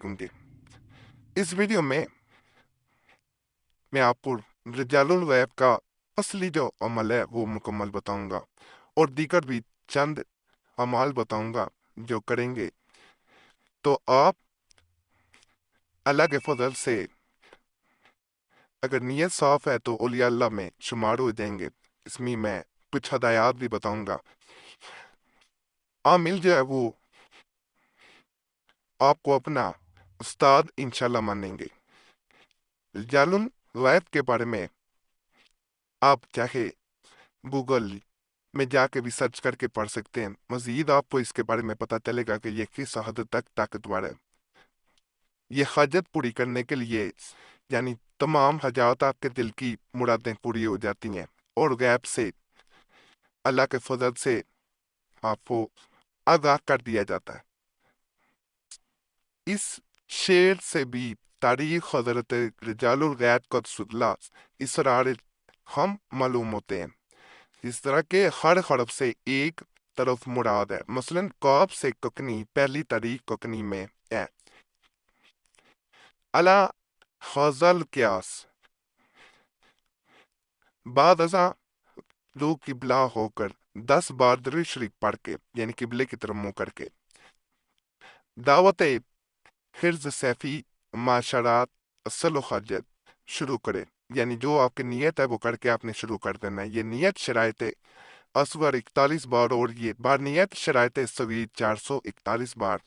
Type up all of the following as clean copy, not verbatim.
علیکم جی۔ اس ویڈیو میں آپ کو رجال الغیب کا اصلی جو عمل ہے وہ مکمل بتاؤں گا اور دیگر بھی چند اعمال بتاؤں گا جو کریں گے تو آپ اللہ کے فضل سے اگر نیت صاف ہے تو اولیاء اللہ میں شمار ہو جائیں گے۔ اس میں کچھ ہدایات بھی بتاؤں گا۔ عامل جو ہے وہ آپ کو اپنا استاد انشاءاللہ مانیں گے۔ رجال الغیب کے بارے میں آپ چاہے گوگل میں جا کے بھی سرچ کر کے پڑھ سکتے ہیں۔ مزید آپ کو اس کے بارے میں پتہ چلے گا کہ یہ کس حد تک طاقتور ہے۔ یہ حاجت پوری کرنے کے لیے یعنی تمام حاجات آپ کے دل کی مرادیں پوری ہو جاتی ہیں اور غیب سے اللہ کے فضل سے آپ کو آگاہ کر دیا جاتا ہے۔ اس شعر سے بھی تاریخ حضرت رجال الغیب قدس اللہ اسرار ہم معلوم ہوتے ہیں۔ اس طرح کے ہر حرف سے ایک طرف مراد ہے۔ مثلا قاف سے ککنی پہلی تاریخ ککنی میں ہے۔ اللہ خزل قیاس بعد ازاں رو قبلہ ہو کر 10 بار درود شریف پڑھ کے یعنی قبلے کی طرف منہ کر کے دعوت حرز سیفی معاشرات اصل و حاجت شروع کرے، یعنی جو آپ کی نیت ہے وہ کر کے آپ نے شروع کر دینا ہے۔ یہ نیت شرائط اصغر 41 بار اور یہ بار نیت شرائط صغیر 441 بار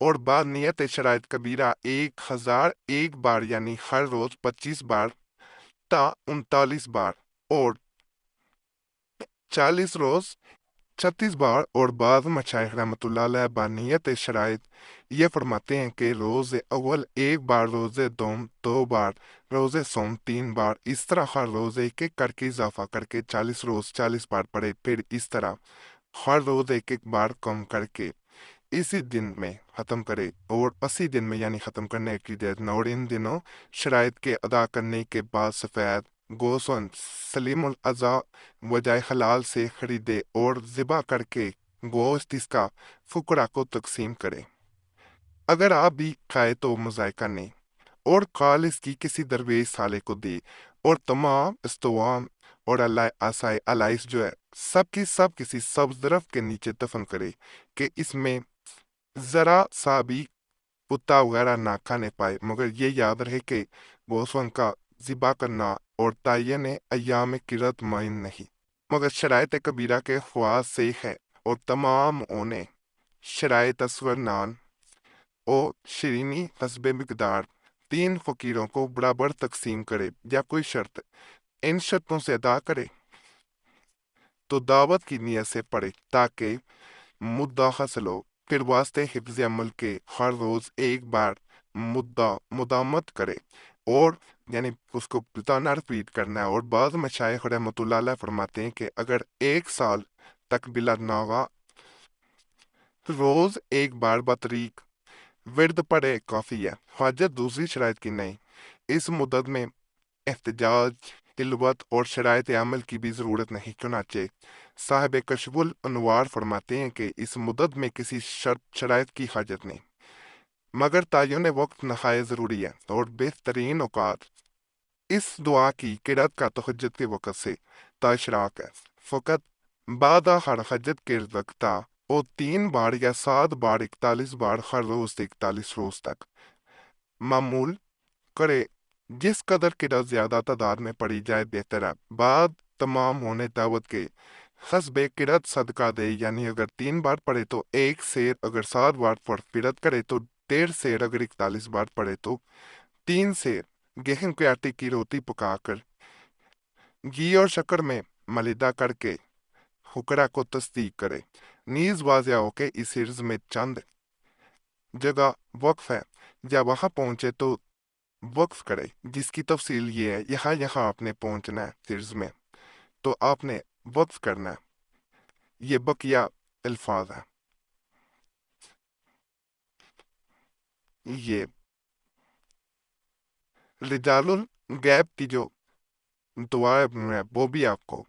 اور بعد نیت شرائط کبیرہ 1001 بار یعنی ہر روز 25 بار تا 39 بار اور 40 روز 36 بار اور بعض مشائخ رحمۃ اللہ علیہ بانیت شرائط یہ فرماتے ہیں کہ روز اول 1 بار، روز دوم 2 بار، روز سوم 3 بار، اس طرح ہر روز ایک ایک کر کے اضافہ کر کے 40 روز 40 بار پڑھے، پھر اس طرح ہر روز ایک ایک بار کم کر کے اسی دن میں ختم کرے اور 80 دن میں یعنی ختم کرنے کی دیر اور ان دنوں شرائط کے ادا کرنے کے بعد سفید گوسن سلیم الاضا وجہ حلال سے خریدے اور ذبح کر کے گوشت اس کا فقراء کو تقسیم کرے۔ اگر آپ بھی کھائے تو مذائقہ نہیں اور خالص کی کسی درویش سالے کو دے اور تمام استوام اور علائش جو ہے سب کی سب کسی سبز درخت کے نیچے دفن کرے کہ اس میں ذرا سا بھی کتا وغیرہ نہ کھانے پائے، مگر یہ یاد رہے کہ گوسفند کا ذبح کرنا اور تعین ایام قرت معین نہیں، مگر شرائط کبیرہ کے خواص سے ہے اور تمام انہیں شرائط اصغر نان اور شرینی حسب مقدار 3 فقیروں کو برابر تقسیم کرے یا کوئی شرط ان شرطوں سے ادا کرے تو دعوت کی نیت سے پڑھے تاکہ مدعا حاصل ہو، پھر واسطے حفظ عمل کے ہر روز 1 بار مدامت کرے اور یعنی اس کو بتانا ریپیٹ کرنا ہے۔ اور بعض مشائخ رحمۃ اللہ علیہ فرماتے ہیں کہ اگر 1 سال تک بلا ناغا روز 1 بار بطریق ورد پڑے کافی ہے، حاجت دوسری شرائط کی نہیں۔ اس مدت میں احتجاج علوت اور شرائط عمل کی بھی ضرورت نہیں، چنانچہ صاحب کشف الانوار فرماتے ہیں کہ اس مدت میں کسی شرائط کی حاجت نہیں، مگر تعین وقت نہایت ضروری ہے اور بہترین اوقات اس دعا کی قرات کا تہجد کے وقت سے تا اشراق ہے، فقط بعد ہر حجت کے رکھتا اور 3 بار یا 7 بار 41 بار ہر روز 41 روز تک معمول کرے۔ جس قدر قرات زیادہ تعداد میں پڑھی جائے بہتر ہے۔ بعد تمام ہونے دعوت کے حسب قرات صدقہ دے، یعنی اگر 3 بار پڑھے تو 1 سیر، اگر 7 بار قرات کرے تو 1.5 سیر، اگر 41 بار پڑھے تو 3 سیر گہم کے آٹے کی روٹی پکا کر گھی اور شکر میں ملیدہ کر کے حکرا کو تصدیق کرے۔ نیز واضح ہو کہ اس حرز میں چند جگہ وقف ہے، جب وہاں پہنچے تو وقف کرے، جس کی تفصیل یہ ہے یہاں آپ نے پہنچنا ہے حرز میں تو آپ نے وقف کرنا ہے۔ یہ بقیہ الفاظ ہیں۔ یہ رجال الغیب کی جو دعا ہے وہ بھی آپ کو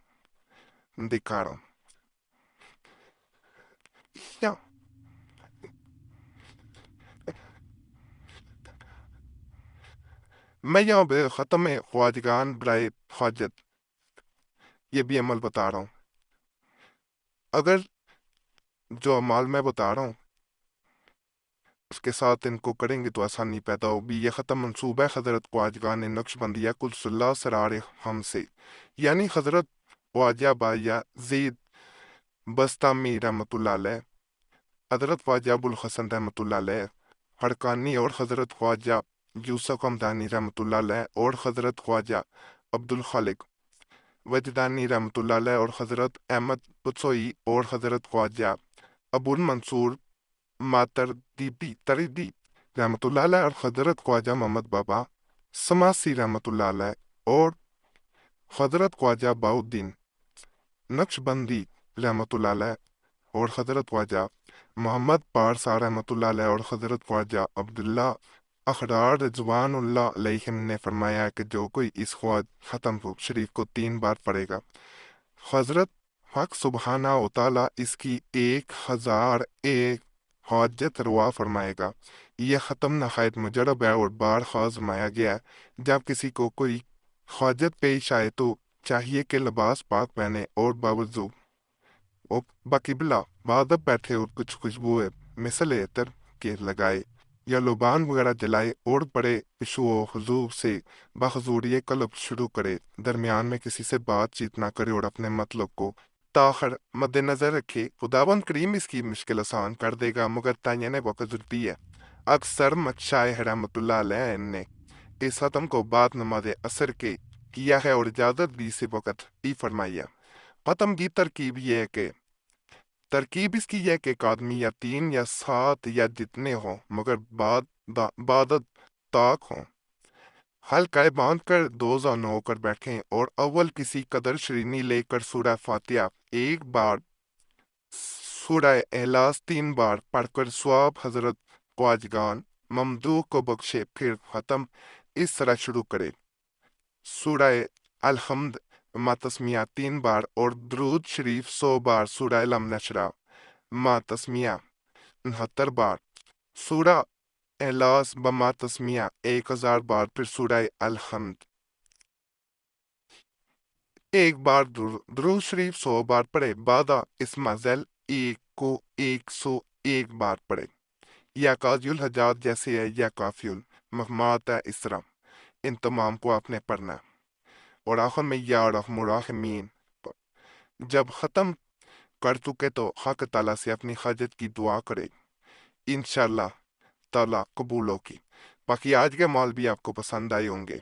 دکھا رہا ہوں۔ یا میں یہاں پہ ختم خواجگان برائے خواجت یہ بھی عمل بتا رہا ہوں. اگر جو عمال میں بتا رہا ہوں اس کے ساتھ ان کو کریں گے تو آسانی پیدا ہوگی. یہ ختم منصوبہ حضرت خواجگان نقش بندیہ کل صلاح سرار ہم سے، یعنی حضرت خواجہ بایا زید بستامی رحمۃ اللہ علیہ، حضرت خواجہ ابوالحسن رحمۃ اللہ علیہ حرکانی اور حضرت خواجہ یوسف حمدانی رحمۃ اللہ علیہ اور حضرت خواجہ عبدالخالق وجدانی رحمۃ اللہ علیہ اور حضرت احمد بسوئی اور حضرت خواجہ ابو المنصور تریدی رحمۃ اللہ علیہ اور حضرت خواجہ محمد بابا سماسی رحمۃ اللہ علیہ اور حضرت خواجہ باؤدین نقش بندی رحمۃ اللہ علیہ اور حضرت خواجہ محمد پارسا رحمۃ اللہ علیہ اور حضرت خواجہ عبداللہ اخرار رضوان اللہ علیہم نے فرمایا کہ جو کوئی اس ختم شریف کو 3 بار پڑھے گا، حضرت حق سبحانہ و تعالیٰ اس کی 1001 حاجت روا فرمائے گا. یہ ختم نہایت مجرب ہے اور بار خواہ فرمایا گیا ہے. جب کسی کو کوئی حاجت پیش آئے تو چاہیے کہ لباس پاک پہنے اور باوضو باقبلہ بادب بیٹھے اور کچھ خوشبو مثل عطر کے لگائے یا لبان وغیرہ جلائے اور بڑے خشوع و خضوع سے بحضوری قلب شروع کرے. درمیان میں کسی سے بات چیت نہ کرے اور اپنے مطلب کو تاخر مد نظر رکھے. خداوند کریم اس کی مشکل آسان کر دے گا مگر تعین وقت ضروری ہے. اکثر مشائخ رحمۃ اللہ علیہ نے اس ختم کو بعد نماز عصر کے کیا ہے اور اجازت بھی اسی وقت ہی فرمائی ہے. ختم کی ترکیب اس کی یہ کہ ایک آدمی یا 3 یا 7 یا جتنے ہوں مگر بادت طاق ہوں، حلقہ باندھ کر 2 زانو ہو کر بیٹھیں اور اول کسی قدر شرینی لے کر سورہ فاتحہ 1 بار، سورہ اخلاص 3 بار پڑھ کر ثواب حضرت خواجگان ممدوح کو بخشے. پھر ختم اس طرح شروع کرے: سورہ الحمد ما تسمیہ 3 بار اور درود شریف 100 بار، سورہ علم نشرہ ما تسمیہ 69 بار، سورہ اخلاص بما تسمیہ 1000 بار، پھر سورہ الحمد 1 بار، درود شریف 100 بار پڑھے. بادہ اسم ذیل 1 کو 101 بار پڑھے. یا قاضی الحجات جیسے ہے یا کافی المحمات ہے، اس طرح ان تمام کو آپ نے پڑھنا ہے. اور آخر میں یا رحم الراحمین. جب ختم کر چکے تو حق تعالیٰ سے اپنی حاجت کی دعا کرے، انشاءاللہ تعالیٰ قبول ہوگی. باقی آج کے مال بھی آپ کو پسند آئے ہوں گے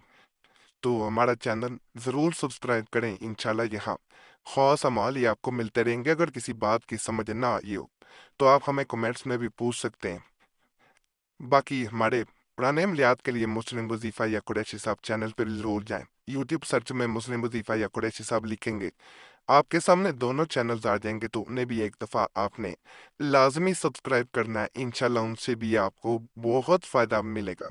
تو ہمارا چینل ضرور سبسکرائب کریں. انشاءاللہ یہاں خاص اعمال ہی آپ کو ملتے رہیں گے. اگر کسی بات کی سمجھ نہ آئی ہو تو آپ ہمیں کمنٹس میں بھی پوچھ سکتے ہیں. باقی ہمارے پرانے عملیات کے لیے مسلم وظیفہ یا قریشی صاحب چینل پر ضرور جائیں. یوٹیوب سرچ میں مسلم وظیفہ یا قریشی صاحب لکھیں گے، آپ کے سامنے دونوں چینلز آ جائیں گے تو انہیں بھی ایک دفعہ آپ نے لازمی سبسکرائب کرنا ہے. انشاءاللہ ان سے بھی آپ کو بہت فائدہ ملے گا.